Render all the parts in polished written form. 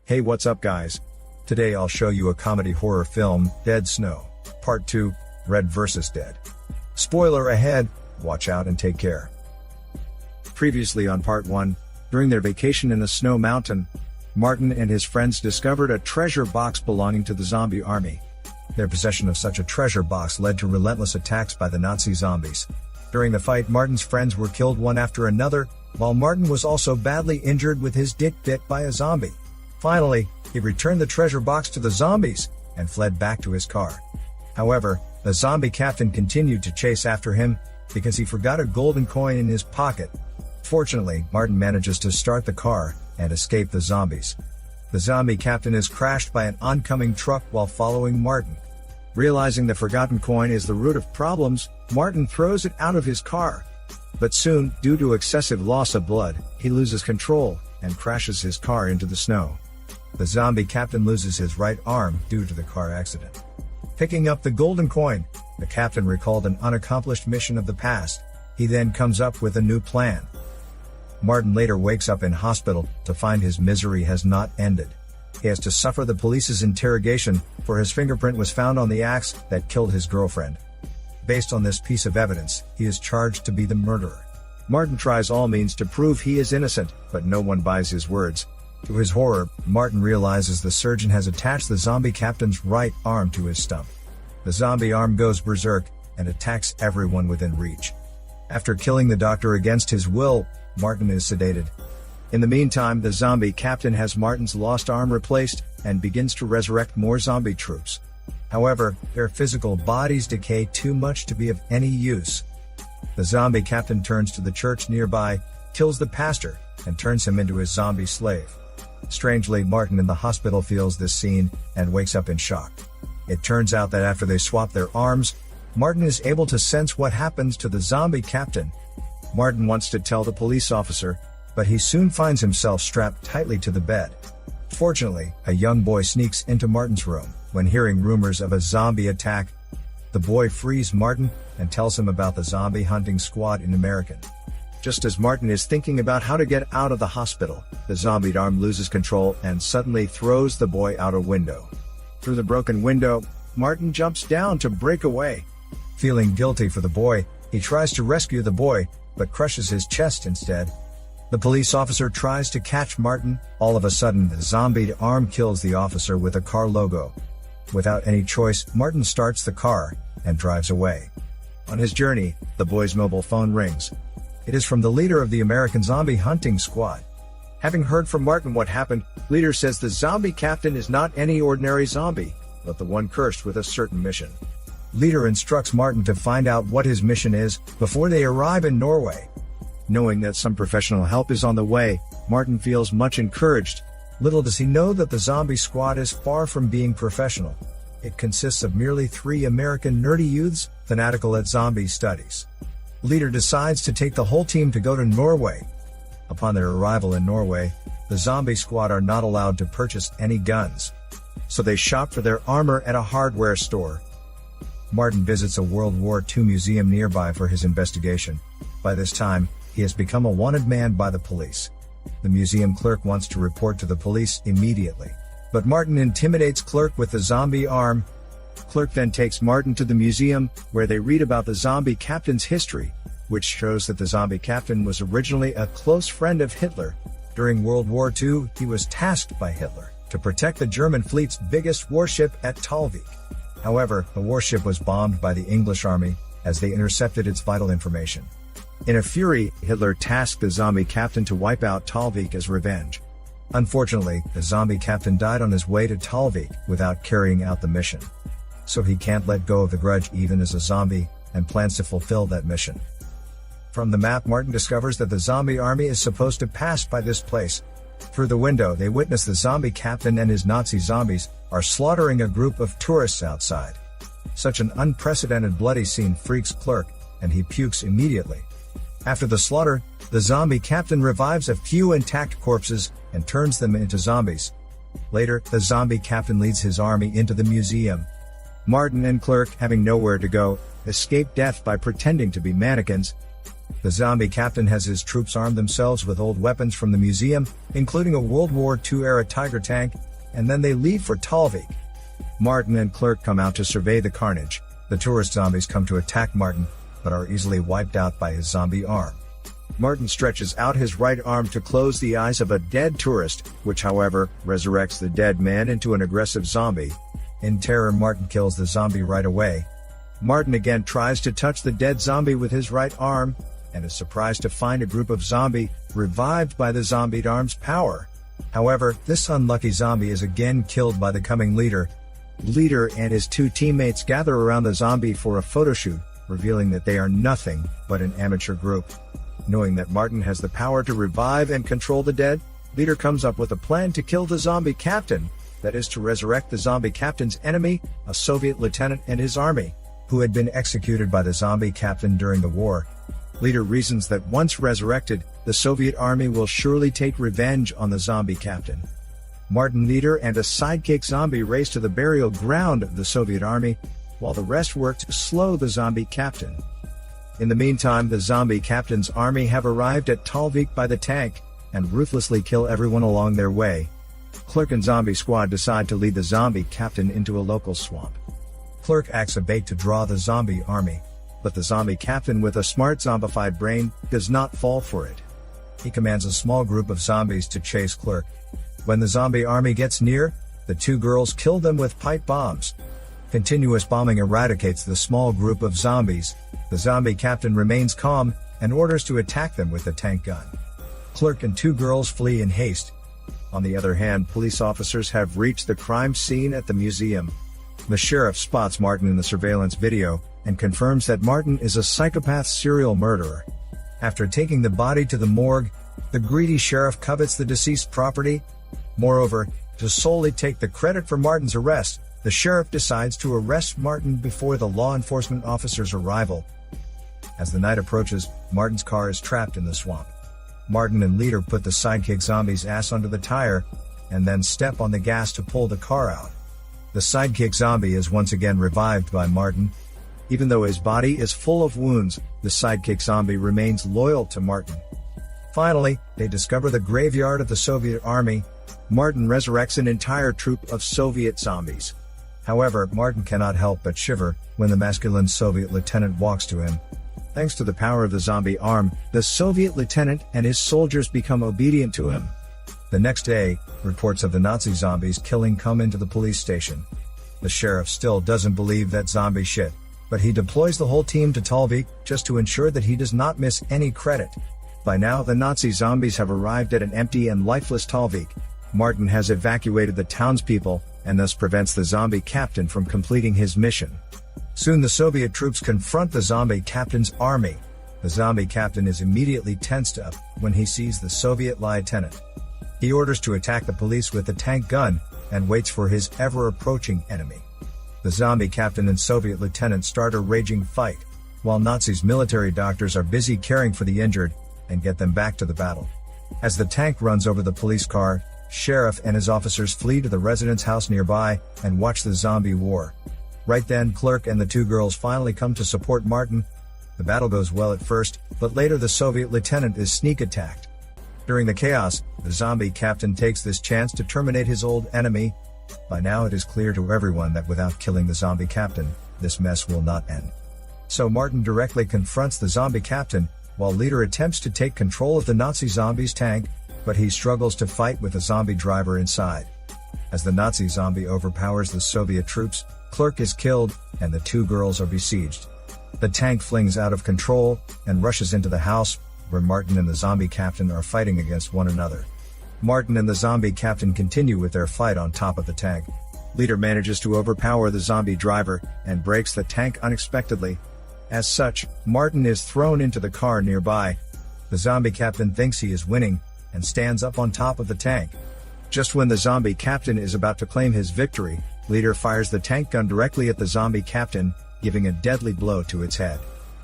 Hey, what's up guys? Today I'll show you a comedy horror film, Dead Snow, Part 2, Red vs. Dead. Spoiler ahead, watch out and take care. Previously on Part 1, during their vacation in the Snow Mountain, Martin and his friends discovered a treasure box belonging to the zombie army. Their possession of such a treasure box led to relentless attacks by the Nazi zombies. During the fight, Martin's friends were killed one after another, while Martin was also badly injured with his dick bit by a zombie. Finally, he returned the treasure box to the zombies and fled back to his car. However, the zombie captain continued to chase after him because he forgot a golden coin in his pocket. Fortunately, Martin manages to start the car and escape the zombies. The zombie captain is crashed by an oncoming truck while following Martin. Realizing the forgotten coin is the root of problems, Martin throws it out of his car. But soon, due to excessive loss of blood, he loses control and crashes his car into the snow. The zombie captain loses his right arm due to the car accident. Picking up the golden coin, the captain recalled an unaccomplished mission of the past. He then comes up with a new plan. Martin later wakes up in hospital to find his misery has not ended. He has to suffer the police's interrogation, for his fingerprint was found on the axe that killed his girlfriend. Based on this piece of evidence, he is charged to be the murderer. Martin tries all means to prove he is innocent, but no one buys his words. To his horror, Martin realizes the surgeon has attached the zombie captain's right arm to his stump. The zombie arm goes berserk and attacks everyone within reach. After killing the doctor against his will, Martin is sedated. In the meantime, the zombie captain has Martin's lost arm replaced and begins to resurrect more zombie troops. However, their physical bodies decay too much to be of any use. The zombie captain turns to the church nearby, kills the pastor, and turns him into his zombie slave. Strangely, Martin in the hospital feels this scene and wakes up in shock. It turns out that after they swap their arms, Martin is able to sense what happens to the zombie captain. Martin wants to tell the police officer, but he soon finds himself strapped tightly to the bed. Fortunately, a young boy sneaks into Martin's room. When hearing rumors of a zombie attack, the boy frees Martin and tells him about the zombie hunting squad in American. Just as Martin is thinking about how to get out of the hospital, the zombie arm loses control and suddenly throws the boy out a window. Through the broken window, Martin jumps down to break away. Feeling guilty for the boy, he tries to rescue the boy, but crushes his chest instead. The police officer tries to catch Martin. All of a sudden, the zombied arm kills the officer with a car logo. Without any choice, Martin starts the car and drives away. On his journey, the boy's mobile phone rings. It is from the leader of the American zombie hunting squad. Having heard from Martin what happened, leader says the zombie captain is not any ordinary zombie, but the one cursed with a certain mission. Leader instructs Martin to find out what his mission is before they arrive in Norway. Knowing that some professional help is on the way, Martin feels much encouraged. Little does he know that the zombie squad is far from being professional. It consists of merely 3 American nerdy youths, fanatical at zombie studies. Leader decides to take the whole team to go to Norway. Upon their arrival in Norway, the zombie squad are not allowed to purchase any guns. So they shop for their armor at a hardware store. Martin visits a World War II museum nearby for his investigation. By this time, he has become a wanted man by the police. The museum clerk wants to report to the police immediately. But Martin intimidates clerk with the zombie arm. Clerk then takes Martin to the museum, where they read about the zombie captain's history, which shows that the zombie captain was originally a close friend of Hitler. During World War II, he was tasked by Hitler to protect the German fleet's biggest warship at Talvik. However, the warship was bombed by the English army, as they intercepted its vital information. In a fury, Hitler tasked the zombie captain to wipe out Talvik as revenge. Unfortunately, the zombie captain died on his way to Talvik without carrying out the mission. So he can't let go of the grudge even as a zombie, and plans to fulfill that mission. From the map, Martin discovers that the zombie army is supposed to pass by this place. Through the window, they witness the zombie captain and his Nazi zombies are slaughtering a group of tourists outside. Such an unprecedented bloody scene freaks Clerk, and he pukes immediately. After the slaughter, the zombie captain revives a few intact corpses and turns them into zombies. Later, the zombie captain leads his army into the museum. Martin and Clerk, having nowhere to go, escape death by pretending to be mannequins. The zombie captain has his troops arm themselves with old weapons from the museum, including a World War II-era Tiger tank, and then they leave for Talvik. Martin and Clerk come out to survey the carnage. The tourist zombies come to attack Martin, but are easily wiped out by his zombie arm. Martin stretches out his right arm to close the eyes of a dead tourist, which however, resurrects the dead man into an aggressive zombie. In terror, Martin kills the zombie right away. Martin again tries to touch the dead zombie with his right arm, and is surprised to find a group of zombie, revived by the zombie arm's power. However, this unlucky zombie is again killed by the coming leader. Leader and his two teammates gather around the zombie for a photo shoot, revealing that they are nothing but an amateur group. Knowing that Martin has the power to revive and control the dead, Leader comes up with a plan to kill the zombie captain, that is to resurrect the zombie captain's enemy, a Soviet lieutenant and his army, who had been executed by the zombie captain during the war. Leader reasons that once resurrected, the Soviet army will surely take revenge on the zombie captain. Martin, Leader, and a sidekick zombie race to the burial ground of the Soviet army, while the rest work to slow the zombie captain. In the meantime, the zombie captain's army have arrived at Talvik by the tank, and ruthlessly kill everyone along their way. Clerk and zombie squad decide to lead the zombie captain into a local swamp. Clerk acts a bait to draw the zombie army, but the zombie captain, with a smart zombified brain, does not fall for it. He commands a small group of zombies to chase Clerk. When the zombie army gets near, the two girls kill them with pipe bombs. Continuous bombing eradicates the small group of zombies. The zombie captain remains calm and orders to attack them with a tank gun. Clerk and two girls flee in haste. On the other hand, police officers have reached the crime scene at the museum. The sheriff spots Martin in the surveillance video and confirms that Martin is a psychopath serial murderer. After taking the body to the morgue, the greedy sheriff covets the deceased property. Moreover, to solely take the credit for Martin's arrest, the sheriff decides to arrest Martin before the law enforcement officer's arrival. As the night approaches, Martin's car is trapped in the swamp. Martin and Leader put the sidekick zombie's ass under the tire, and then step on the gas to pull the car out. The sidekick zombie is once again revived by Martin. Even though his body is full of wounds, the sidekick zombie remains loyal to Martin. Finally, they discover the graveyard of the Soviet army. Martin resurrects an entire troop of Soviet zombies. However, Martin cannot help but shiver when the masculine Soviet lieutenant walks to him. Thanks to the power of the zombie arm, the Soviet lieutenant and his soldiers become obedient to him. The next day, reports of the Nazi zombies killing come into the police station. The sheriff still doesn't believe that zombie shit, but he deploys the whole team to Talvik just to ensure that he does not miss any credit. By now, the Nazi zombies have arrived at an empty and lifeless Talvik. Martin has evacuated the townspeople, and thus prevents the zombie captain from completing his mission. Soon the Soviet troops confront the zombie captain's army. The zombie captain is immediately tensed up when he sees the Soviet lieutenant. He orders to attack the police with a tank gun, and waits for his ever-approaching enemy. The zombie captain and Soviet lieutenant start a raging fight, while Nazis' military doctors are busy caring for the injured, and get them back to the battle. As the tank runs over the police car, sheriff and his officers flee to the resident's house nearby, and watch the zombie war. Right then, Clerk and the two girls finally come to support Martin. The battle goes well at first, but later the Soviet lieutenant is sneak attacked. During the chaos, the zombie captain takes this chance to terminate his old enemy. By now it is clear to everyone that without killing the zombie captain, this mess will not end. So Martin directly confronts the zombie captain, while Leader attempts to take control of the Nazi zombies' tank, but he struggles to fight with the zombie driver inside. As the Nazi zombie overpowers the Soviet troops, Clerk is killed, and the two girls are besieged. The tank flings out of control, and rushes into the house, where Martin and the zombie captain are fighting against one another. Martin and the zombie captain continue with their fight on top of the tank. Leader manages to overpower the zombie driver, and breaks the tank unexpectedly. As such, Martin is thrown into the car nearby. The zombie captain thinks he is winning, and stands up on top of the tank. Just when the zombie captain is about to claim his victory, Leader fires the tank gun directly at the zombie captain, giving a deadly blow to its head.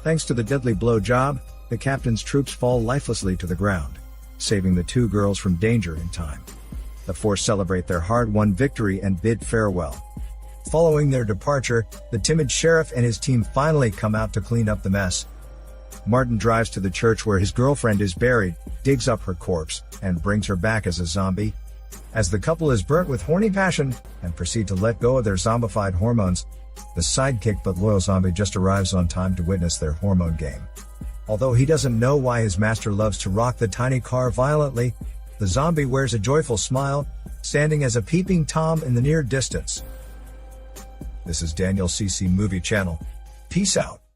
Thanks to the deadly blow job, the captain's troops fall lifelessly to the ground, saving the two girls from danger in time. The four celebrate their hard-won victory and bid farewell. Following their departure, the timid sheriff and his team finally come out to clean up the mess. Martin drives to the church where his girlfriend is buried, digs up her corpse, and brings her back as a zombie. As the couple is burnt with horny passion, and proceed to let go of their zombified hormones, the sidekick but loyal zombie just arrives on time to witness their hormone game. Although he doesn't know why his master loves to rock the tiny car violently, the zombie wears a joyful smile, standing as a peeping Tom in the near distance. This is Daniel CC Movie Channel. Peace out.